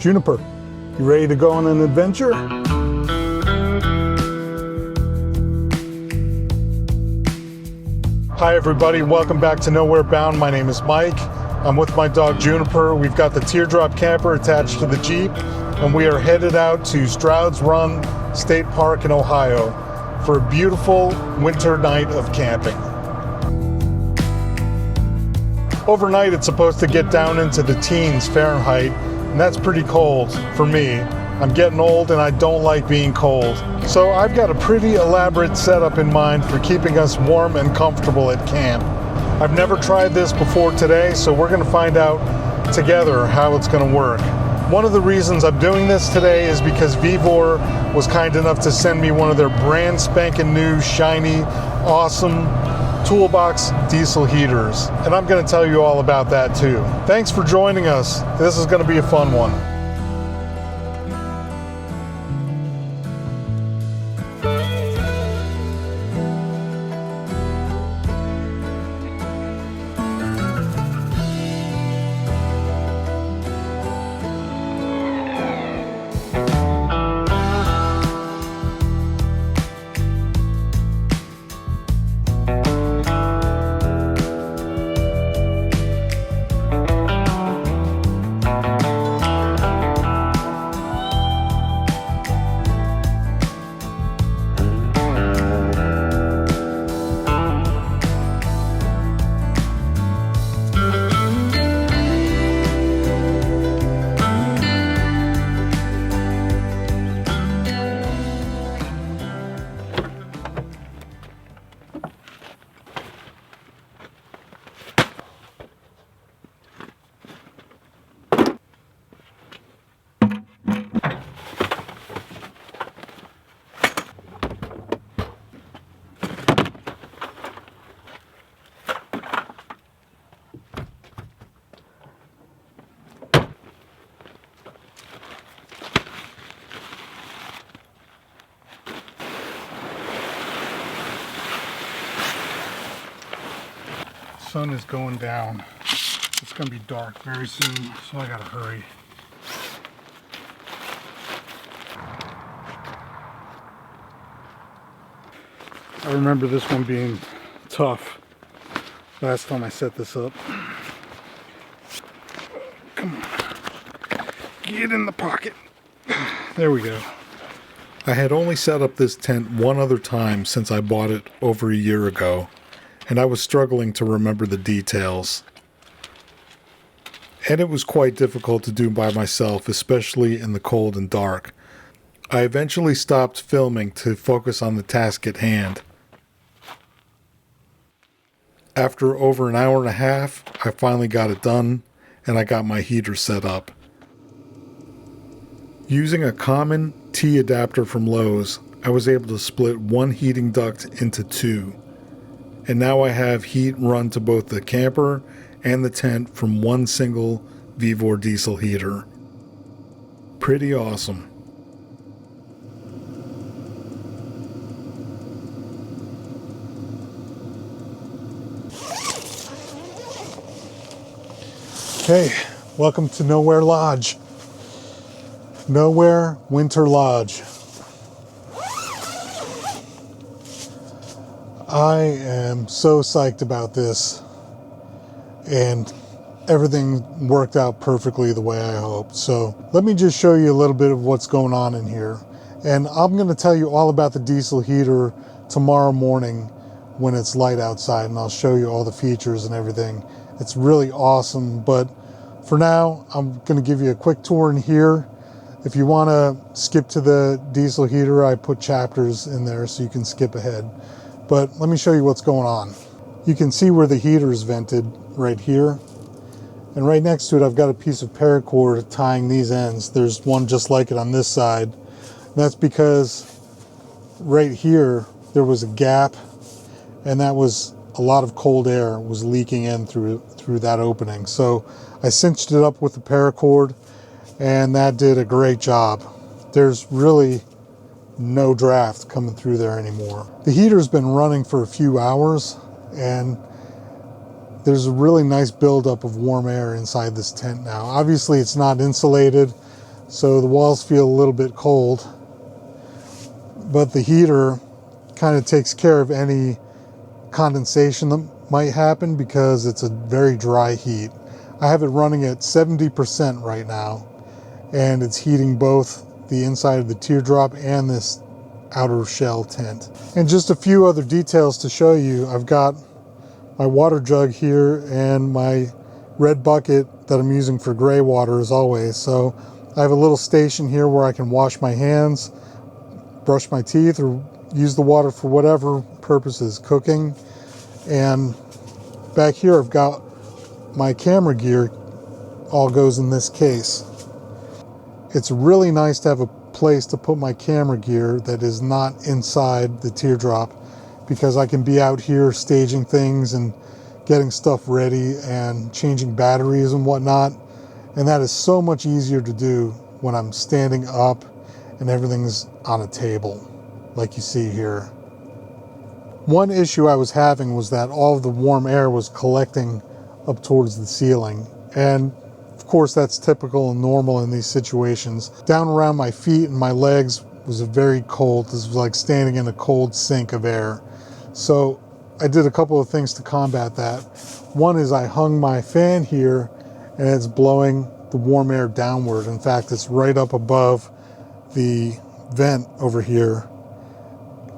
Juniper. You ready to go on an adventure? Hi everybody, welcome back to Nowhere Bound. My name is Mike. I'm with my dog Juniper. We've got the Teardrop camper attached to the Jeep, and we are headed out to Stroud's Run State Park in Ohio for a beautiful winter night of camping. Overnight it's supposed to get down into the teens Fahrenheit, and that's pretty cold for me. I'm getting old and I don't like being cold. So I've got a pretty elaborate setup in mind for keeping us warm and comfortable at camp. I've never tried this before today, so we're gonna find out together how it's gonna work. One of the reasons I'm doing this today is because Vevor was kind enough to send me one of their brand spanking new, shiny, awesome toolbox diesel heaters. And I'm gonna tell you all about that too. Thanks for joining us. This is gonna be a fun one. Sun is going down. It's gonna be dark very soon, so I gotta hurry. I remember this one being tough last time I set this up. Come on, get in the pocket. There we go. I had only set up this tent one other time since I bought it over a year ago, and I was struggling to remember the details. And it was quite difficult to do by myself, especially in the cold and dark. I eventually stopped filming to focus on the task at hand. After over an hour and a half, I finally got it done, and I got my heater set up. Using a common T adapter from Lowe's, I was able to split one heating duct into two. And now I have heat run to both the camper and the tent from one single Vevor diesel heater. Pretty awesome. Okay, welcome to Nowhere Lodge. Nowhere Winter Lodge. I am so psyched about this, and everything worked out perfectly the way I hoped. So let me just show you a little bit of what's going on in here. And I'm going to tell you all about the diesel heater tomorrow morning when it's light outside, and I'll show you all the features and everything. It's really awesome, but for now, I'm going to give you a quick tour in here. If you want to skip to the diesel heater, I put chapters in there so you can skip ahead. But let me show you what's going on. You can see where the heater is vented right here. And right next to it, I've got a piece of paracord tying these ends. There's one just like it on this side. And that's because right here, there was a gap, and that was a lot of cold air was leaking in through that opening. So I cinched it up with the paracord, and that did a great job. There's really no draft coming through there anymore. The heater's been running for a few hours, and there's a really nice buildup of warm air inside this tent now. Obviously it's not insulated, so the walls feel a little bit cold. But the heater kind of takes care of any condensation that might happen because it's a very dry heat. I have it running at 70% right now, and it's heating both the inside of the teardrop and this outer shell tent. And just a few other details to show you. I've got my water jug here and my red bucket that I'm using for gray water as always. So I have a little station here where I can wash my hands, brush my teeth, or use the water for whatever purposes, cooking. And back here I've got my camera gear, all goes in this case. It's really nice to have a place to put my camera gear that is not inside the teardrop, because I can be out here staging things and getting stuff ready and changing batteries and whatnot. And that is so much easier to do when I'm standing up and everything's on a table, like you see here. One issue I was having was that all of the warm air was collecting up towards the ceiling. And of course, that's typical and normal in these situations. Down around my feet and my legs was very cold. This was like standing in a cold sink of air. So I did a couple of things to combat that. One is I hung my fan here, and it's blowing the warm air downward. In fact, it's right up above the vent over here.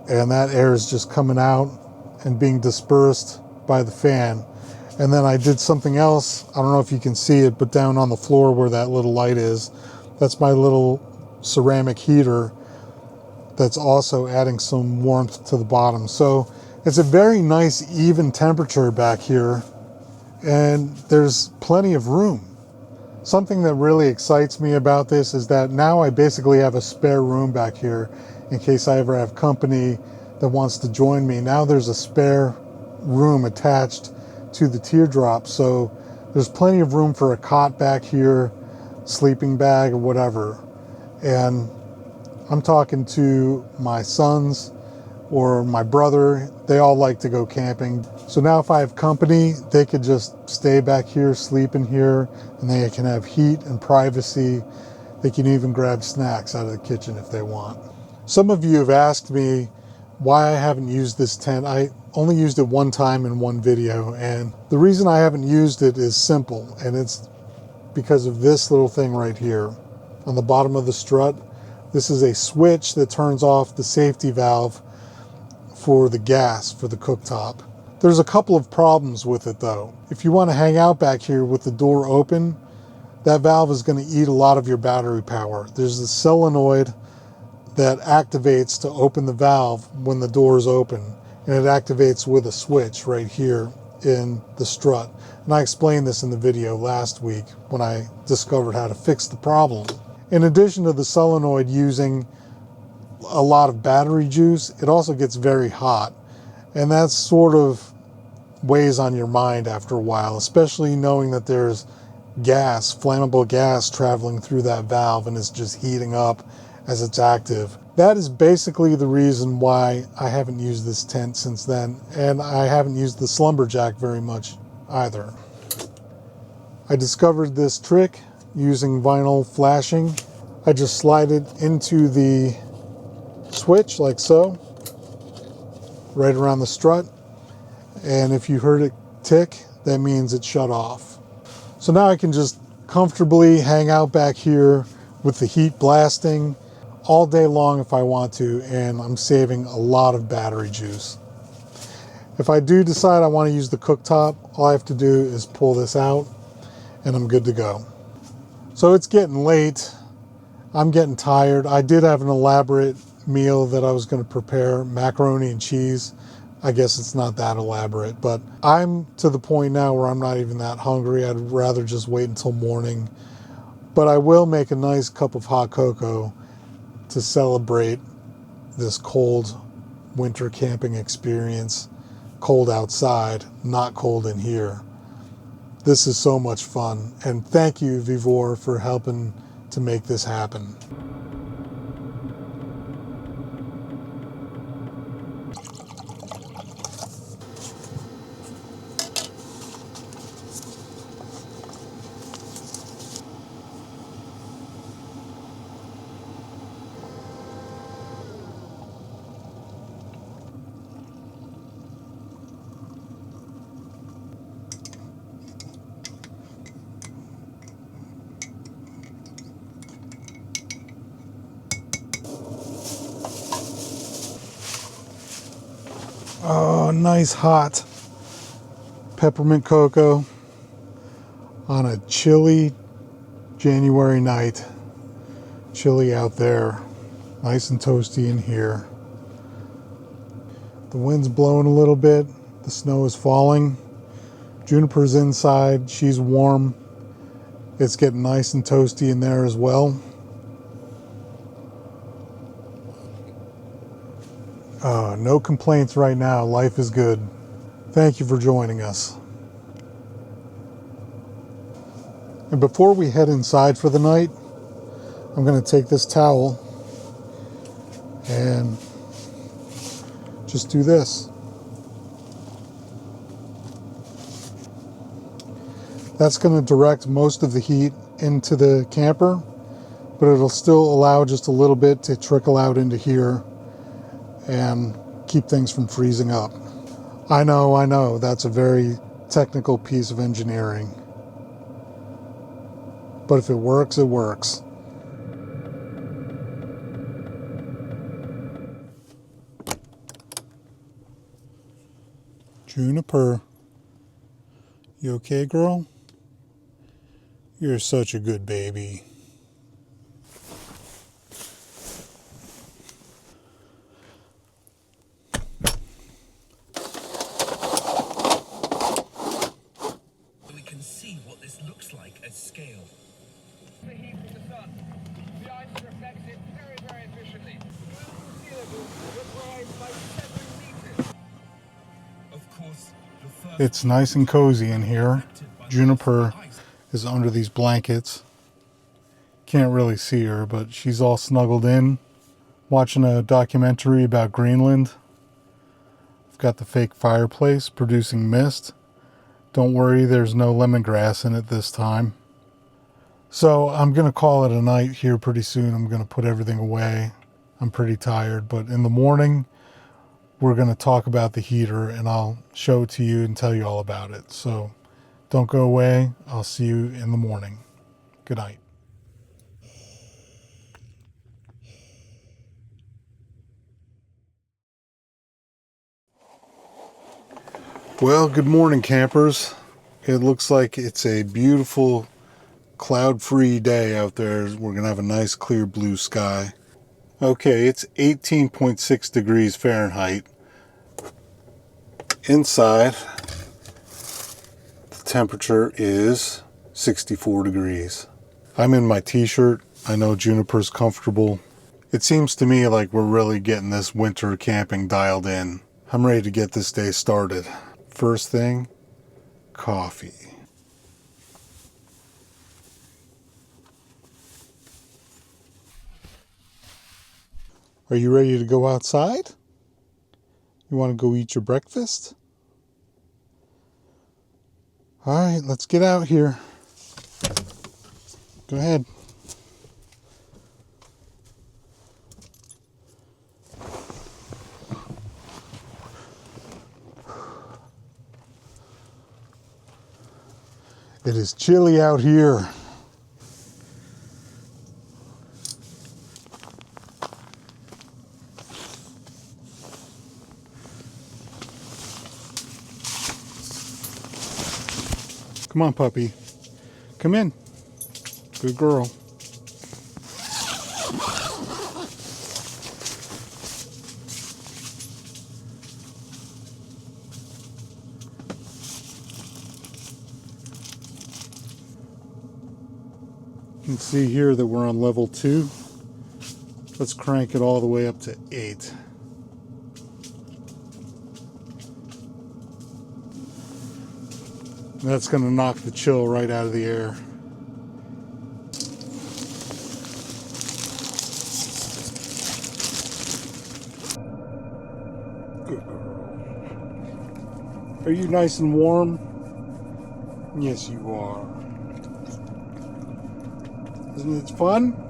And that air is just coming out and being dispersed by the fan. And then I did something else. I don't know if you can see it, but down on the floor where that little light is, that's my little ceramic heater that's also adding some warmth to the bottom. So it's a very nice even temperature back here, and there's plenty of room. Something that really excites me about this is that now I basically have a spare room back here in case I ever have company that wants to join me. Now there's a spare room attached to the teardrop, so there's plenty of room for a cot back here, sleeping bag or whatever. And I'm talking to my sons or my brother. They all like to go camping. So now if I have company, they could just stay back here, sleep in here, and they can have heat and privacy. They can even grab snacks out of the kitchen if they want. Some of you have asked me why I haven't used this tent. I only used it one time in one video, and the reason I haven't used it is simple, and it's because of this little thing right here on the bottom of the strut. This is a switch that turns off the safety valve for the gas for the cooktop. There's a couple of problems with it though. If you want to hang out back here with the door open, that valve is going to eat a lot of your battery power. There's a solenoid that activates to open the valve when the door is open, and it activates with a switch right here in the strut. And I explained this in the video last week when I discovered how to fix the problem. In addition to the solenoid using a lot of battery juice, it also gets very hot, and that sort of weighs on your mind after a while, especially knowing that there's gas, flammable gas traveling through that valve, and it's just heating up as it's active. That is basically the reason why I haven't used this tent since then, and I haven't used the Slumberjack very much either. I discovered this trick using vinyl flashing. I just slide it into the switch like so, right around the strut, and if you heard it tick, that means it shut off. So now I can just comfortably hang out back here with the heat blasting all day long if I want to, and I'm saving a lot of battery juice. If I do decide I want to use the cooktop, all I have to do is pull this out and I'm good to go. So it's getting late. I'm getting tired. I did have an elaborate meal that I was going to prepare, macaroni and cheese. I guess it's not that elaborate, but I'm to the point now where I'm not even that hungry. I'd rather just wait until morning. But I will make a nice cup of hot cocoa to celebrate this cold winter camping experience. Cold outside, not cold in here. This is so much fun, and thank you, Vevor, for helping to make this happen. Oh, nice hot peppermint cocoa on a chilly January night. Chilly out there. Nice and toasty in here. The wind's blowing a little bit. The snow is falling. Juniper's inside. She's warm. It's getting nice and toasty in there as well. No complaints right now. Life is good. Thank you for joining us. And before we head inside for the night, I'm going to take this towel and just do this. That's going to direct most of the heat into the camper, but it'll still allow just a little bit to trickle out into here and keep things from freezing up. I know, that's a very technical piece of engineering. But if it works, it works. Juniper, you okay, girl? You're such a good baby. We can see what this looks like at scale. The heat from the sun. The ice reflects it very, very efficiently. Of course, it's nice and cozy in here. Juniper is under these blankets. Can't really see her, but she's all snuggled in, watching a documentary about Greenland. I've got the fake fireplace producing mist. Don't worry, there's no lemongrass in it this time. So I'm going to call it a night here pretty soon. I'm going to put everything away. I'm pretty tired, but in the morning, we're going to talk about the heater and I'll show it to you and tell you all about it. So don't go away. I'll see you in the morning. Good night. Well, good morning, campers. It looks like it's a beautiful cloud-free day out there. We're going to have a nice clear blue sky. Okay, it's 18.6 degrees Fahrenheit. Inside, the temperature is 64 degrees. I'm in my t-shirt. I know Juniper's comfortable. It seems to me like we're really getting this winter camping dialed in. I'm ready to get this day started. First thing, coffee. Are you ready to go outside? You want to go eat your breakfast? All right, let's get out here. Go ahead. It is chilly out here. Come on, puppy. Come in. Good girl. You can see here that we're on level 2. Let's crank it all the way up to 8. That's going to knock the chill right out of the air. Good girl. Are you nice and warm? Yes, you are. Isn't it fun?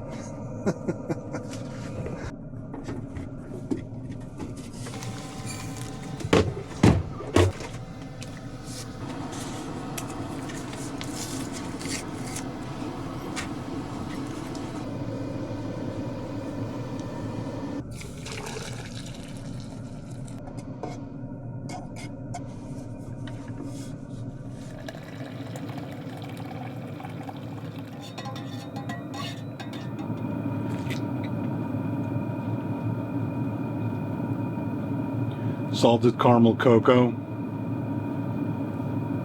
salted caramel cocoa,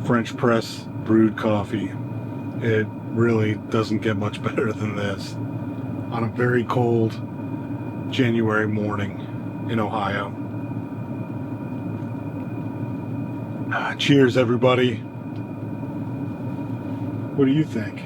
French press brewed coffee. It really doesn't get much better than this on a very cold January morning in Ohio. Cheers, everybody. What do you think?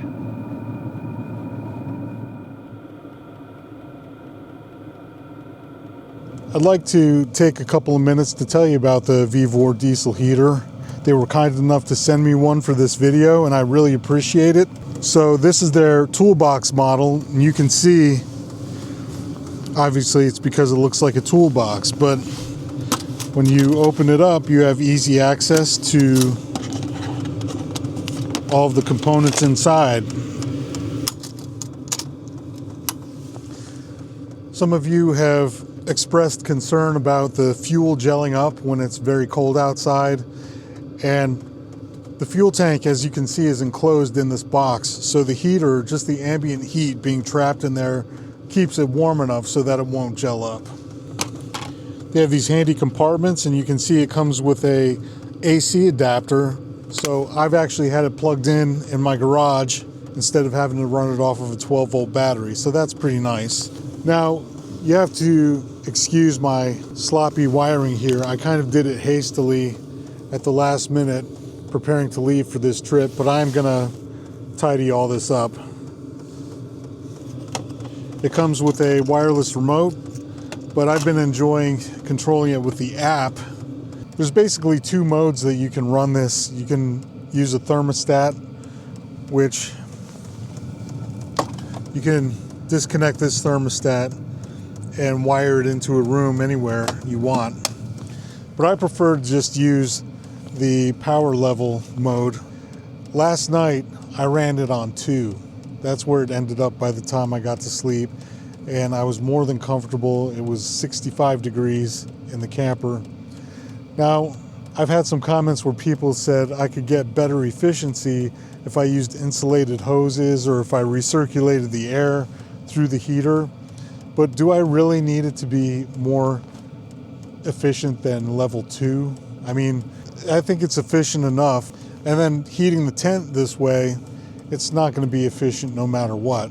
I'd like to take a couple of minutes to tell you about the Vevor diesel heater. They were kind enough to send me one for this video, and I really appreciate it. So this is their toolbox model, and you can see, obviously it's because it looks like a toolbox, but when you open it up, you have easy access to all of the components inside. Some of you have expressed concern about the fuel gelling up when it's very cold outside, and the fuel tank, as you can see, is enclosed in this box, so the heater, just the ambient heat being trapped in there, keeps it warm enough so that it won't gel up. They have these handy compartments, and you can see it comes with a AC adapter, so I've actually had it plugged in my garage instead of having to run it off of a 12-volt battery, so that's pretty nice. Now, you have to excuse my sloppy wiring here. I kind of did it hastily at the last minute, preparing to leave for this trip, but I'm gonna tidy all this up. It comes with a wireless remote, but I've been enjoying controlling it with the app. There's basically two modes that you can run this. You can use a thermostat, which you can disconnect this thermostat and wire it into a room anywhere you want. But I prefer to just use the power level mode. Last night I ran it on 2. That's where it ended up by the time I got to sleep, and I was more than comfortable. It was 65 degrees in the camper. Now, I've had some comments where people said I could get better efficiency if I used insulated hoses or if I recirculated the air through the heater. But do I really need it to be more efficient than level 2? I mean, I think it's efficient enough. And then heating the tent this way, it's not going to be efficient no matter what.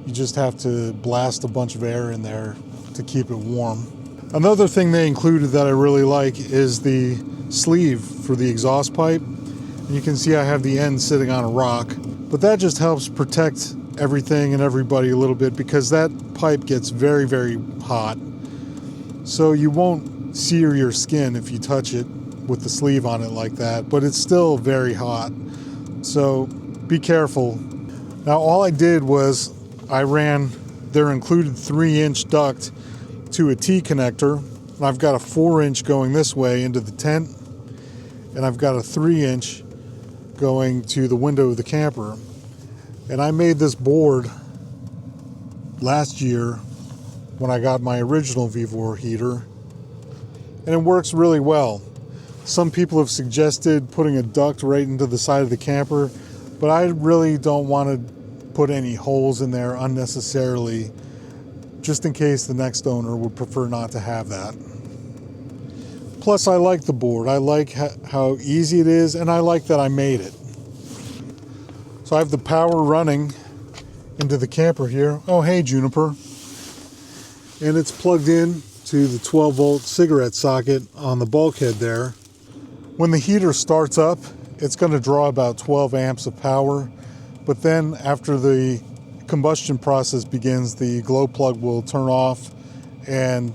You just have to blast a bunch of air in there to keep it warm. Another thing they included that I really like is the sleeve for the exhaust pipe. You can see I have the end sitting on a rock, but that just helps protect everything and everybody a little bit, because that pipe gets very, very hot. So you won't sear your skin if you touch it with the sleeve on it like that, but it's still very hot. So be careful. Now all I did was I ran their included 3-inch duct to a T connector, and I've got a 4-inch going this way into the tent, and I've got a 3-inch going to the window of the camper. And I made this board last year when I got my original Vevor heater, and it works really well. Some people have suggested putting a duct right into the side of the camper, but I really don't want to put any holes in there unnecessarily, just in case the next owner would prefer not to have that. Plus, I like the board. I like how easy it is, and I like that I made it. So I have the power running into the camper here. Oh, hey, Juniper. And it's plugged in to the 12-volt cigarette socket on the bulkhead there. When the heater starts up, it's going to draw about 12 amps of power. But then after the combustion process begins, the glow plug will turn off and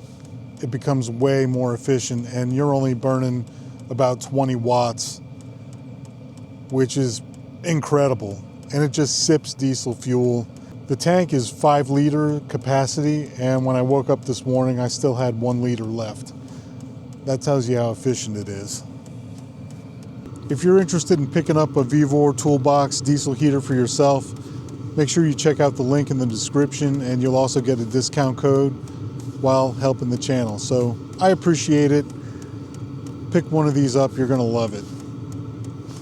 it becomes way more efficient. And you're only burning about 20 watts, which is incredible. And it just sips diesel fuel. The tank is 5-liter capacity, and when I woke up this morning I still had 1 liter left. That tells you how efficient it is. If you're interested in picking up a Vevor toolbox diesel heater for yourself, make sure you check out the link in the description, and you'll also get a discount code while helping the channel. So I appreciate it. Pick one of these up, you're gonna love it.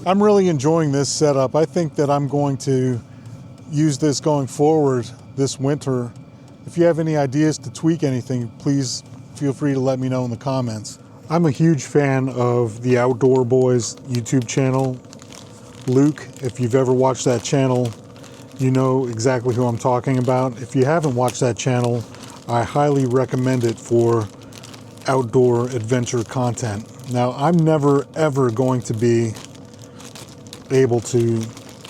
I'm really enjoying this setup. I think that I'm going to use this going forward this winter. If you have any ideas to tweak anything, please feel free to let me know in the comments. I'm a huge fan of the Outdoor Boys YouTube channel. Luke, if you've ever watched that channel, you know exactly who I'm talking about. If you haven't watched that channel, I highly recommend it for outdoor adventure content. Now, I'm never ever going to be able to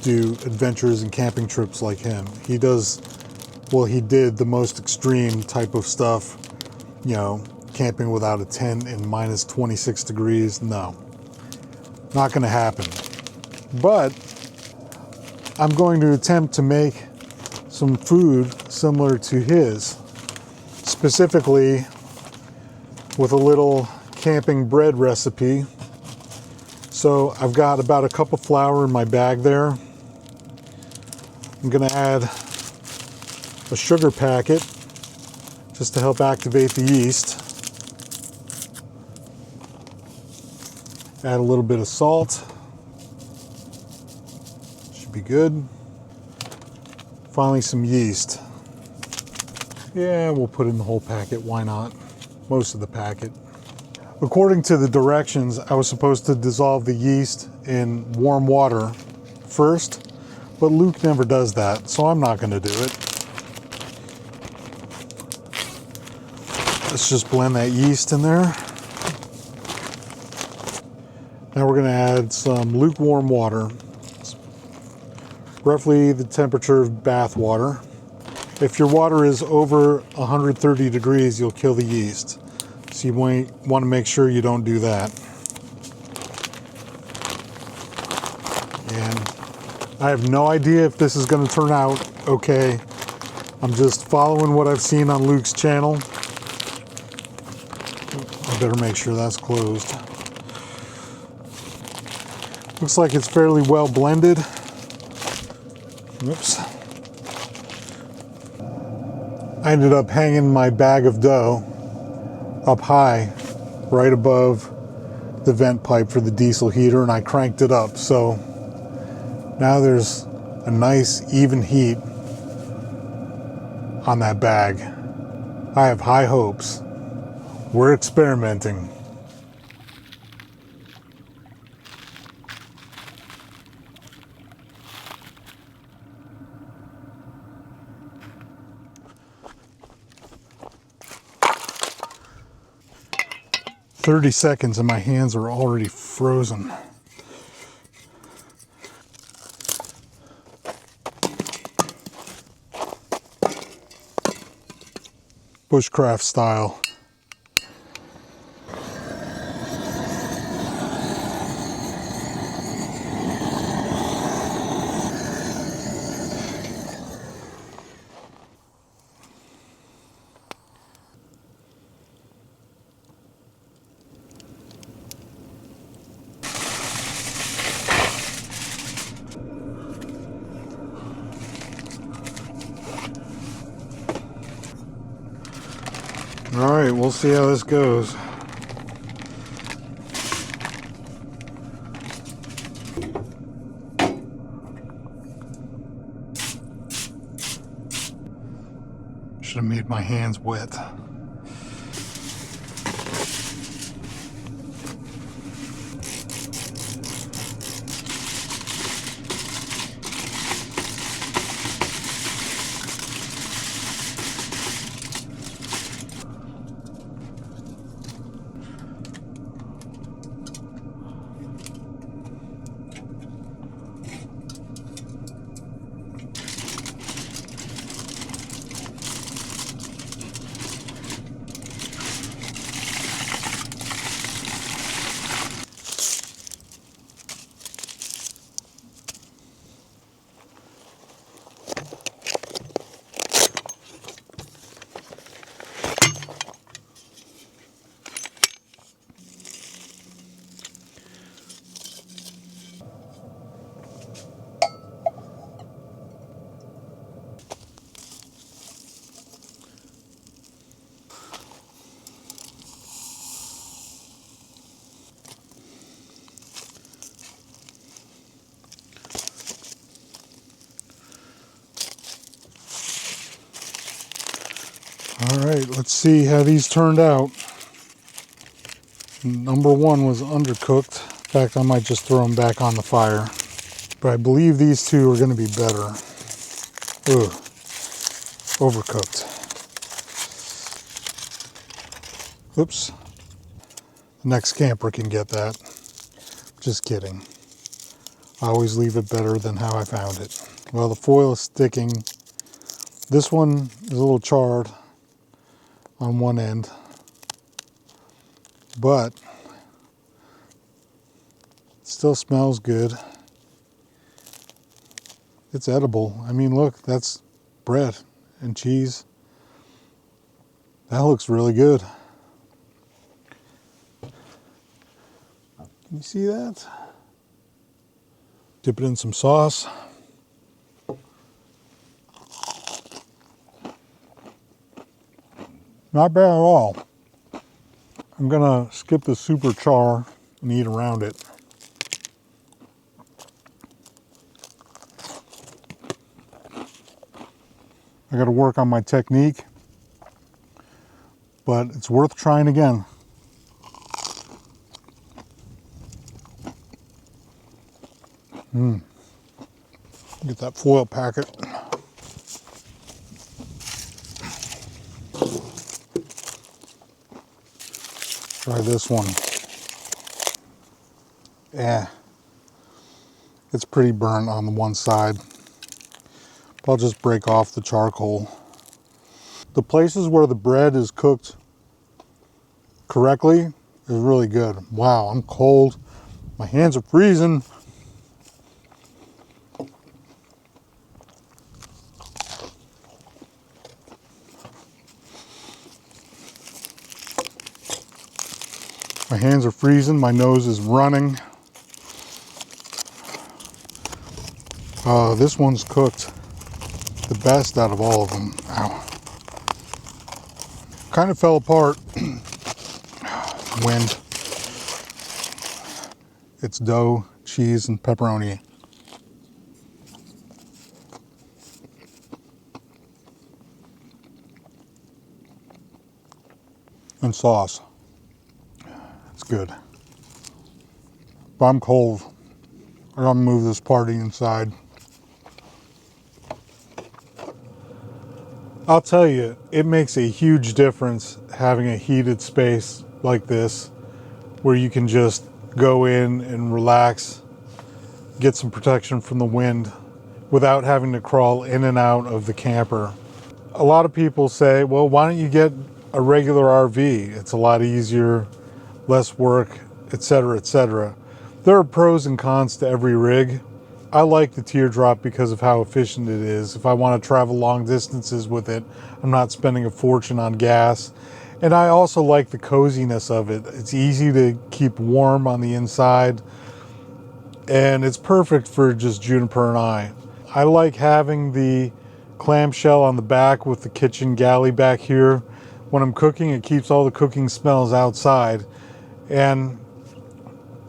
do adventures and camping trips like him. He does, well, he did the most extreme type of stuff, you know, camping without a tent in minus 26 degrees. No, not going to happen. But I'm going to attempt to make some food similar to his, specifically with a little camping bread recipe. So I've got about a cup of flour in my bag there. I'm going to add a sugar packet just to help activate the yeast. Add a little bit of salt. Should be good. Finally, some yeast. Yeah, we'll put in the whole packet. Why not? Most of the packet. According to the directions, I was supposed to dissolve the yeast in warm water first, but Luke never does that, so I'm not going to do it. Let's just blend that yeast in there. Now we're going to add some lukewarm water, roughly the temperature of bath water. If your water is over 130 degrees, you'll kill the yeast. So you want to make sure you don't do that. And I have no idea if this is going to turn out okay. I'm just following what I've seen on Luke's channel. I better make sure that's closed. Looks like it's fairly well blended. Oops. I ended up hanging my bag of dough up high, right above the vent pipe for the diesel heater, and I cranked it up. So now there's a nice even heat on that bag. I have high hopes. We're experimenting. "30 seconds and my hands are already frozen." Bushcraft style. All right, we'll see how this goes. Should have made my hands wet. All right, let's see how these turned out. Number one was undercooked. In fact, I might just throw them back on the fire. But I believe these two are going to be better. Ugh, overcooked. Oops. The next camper can get that. Just kidding. I always leave it better than how I found it. Well, the foil is sticking. This one is a little charred on one end, but it still smells good. It's edible. I mean, look, that's bread and cheese. That looks really good. Can you see that? Dip it in some sauce. Not bad at all. I'm gonna skip the super char and eat around it. I gotta work on my technique, but it's worth trying again. Get that foil packet. Try this one. Yeah, it's pretty burnt on the one side. I'll just break off the charcoal. The places where the bread is cooked correctly is really good. Wow, I'm cold. My hands are freezing. My hands are freezing. My nose is running. This one's cooked the best out of all of them. Ow. Kind of fell apart. Wind. It's dough, cheese, and pepperoni. And sauce. It's good. But I'm cold. I gotta move this party inside. I'll tell you, it makes a huge difference having a heated space like this where you can just go in and relax, get some protection from the wind without having to crawl in and out of the camper. A lot of people say, well, why don't you get a regular RV? It's a lot easier, less work, etc., etc. There are pros and cons to every rig. I like the Teardrop because of how efficient it is. If I want to travel long distances with it, I'm not spending a fortune on gas. And I also like the coziness of it. It's easy to keep warm on the inside, and it's perfect for just Juniper and I. I like having the clamshell on the back with the kitchen galley back here. When I'm cooking, it keeps all the cooking smells outside. And,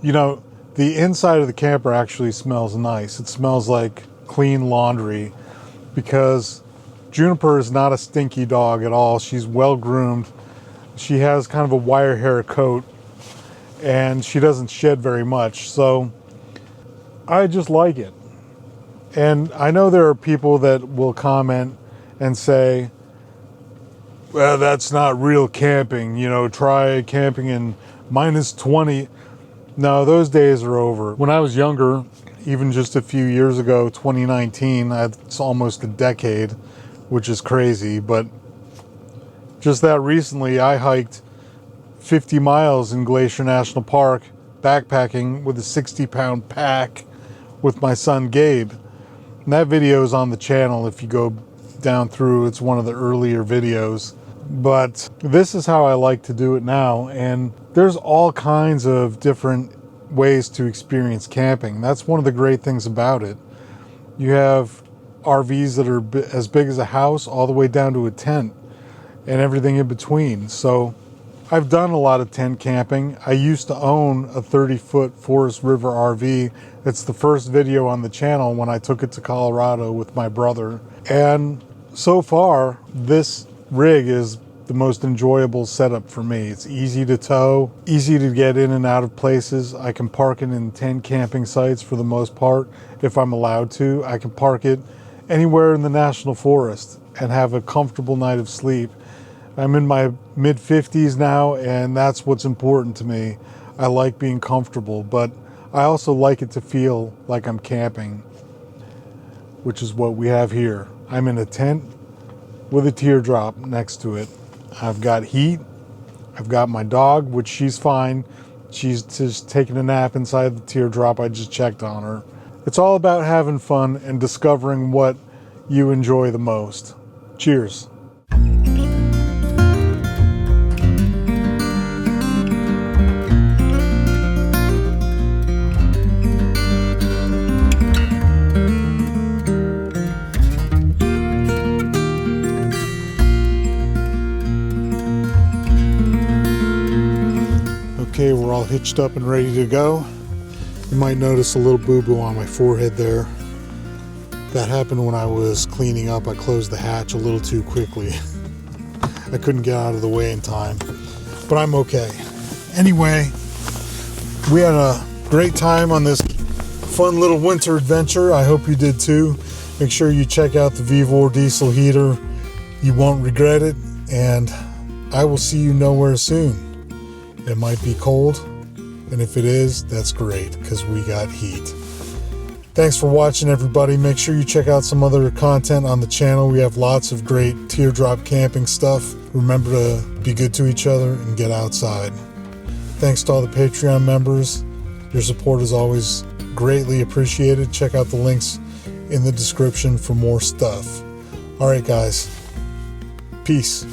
you know, the inside of the camper actually smells nice. It smells like clean laundry because Juniper is not a stinky dog at all. She's well groomed. She has kind of a wire hair coat and she doesn't shed very much. So I just like it. And I know there are people that will comment and say, well, that's not real camping. You know, try camping in -20. No, those days are over. When I was younger, even just a few years ago, 2019, that's almost a decade, which is crazy. But just that recently, I hiked 50 miles in Glacier National Park, backpacking with a 60-pound pack with my son Gabe. And that video is on the channel if you go down through. It's one of the earlier videos. But this is how I like to do it now. And there's all kinds of different ways to experience camping. That's one of the great things about it. You have RVs that are as big as a house all the way down to a tent and everything in between. So I've done a lot of tent camping. I used to own a 30-foot Forest River RV. It's the first video on the channel when I took it to Colorado with my brother. And so far, this rig is the most enjoyable setup for me. It's easy to tow, easy to get in and out of places. I can park it in tent camping sites for the most part if I'm allowed to. I can park it anywhere in the national forest and have a comfortable night of sleep. I'm in my mid-50s now, and that's what's important to me. I like being comfortable, but I also like it to feel like I'm camping, which is what we have here. I'm in a tent with a teardrop next to it. I've got heat. I've got my dog, which she's fine. She's just taking a nap inside the teardrop. I just checked on her. It's all about having fun and discovering what you enjoy the most. Cheers. Okay, we're all hitched up and ready to go. You might notice a little boo-boo on my forehead there. That happened when I was cleaning up. I closed the hatch a little too quickly. I couldn't get out of the way in time, but I'm okay. Anyway, we had a great time on this fun little winter adventure. I hope you did too. Make sure you check out the Vevor diesel heater. You won't regret it, and I will see you nowhere soon. It might be cold, and if it is, that's great because we got heat. Thanks for watching, everybody. Make sure you check out some other content on the channel. We have lots of great teardrop camping stuff. Remember to be good to each other and get outside. Thanks to all the Patreon members. Your support is always greatly appreciated. Check out the links in the description for more stuff. All right, guys. Peace.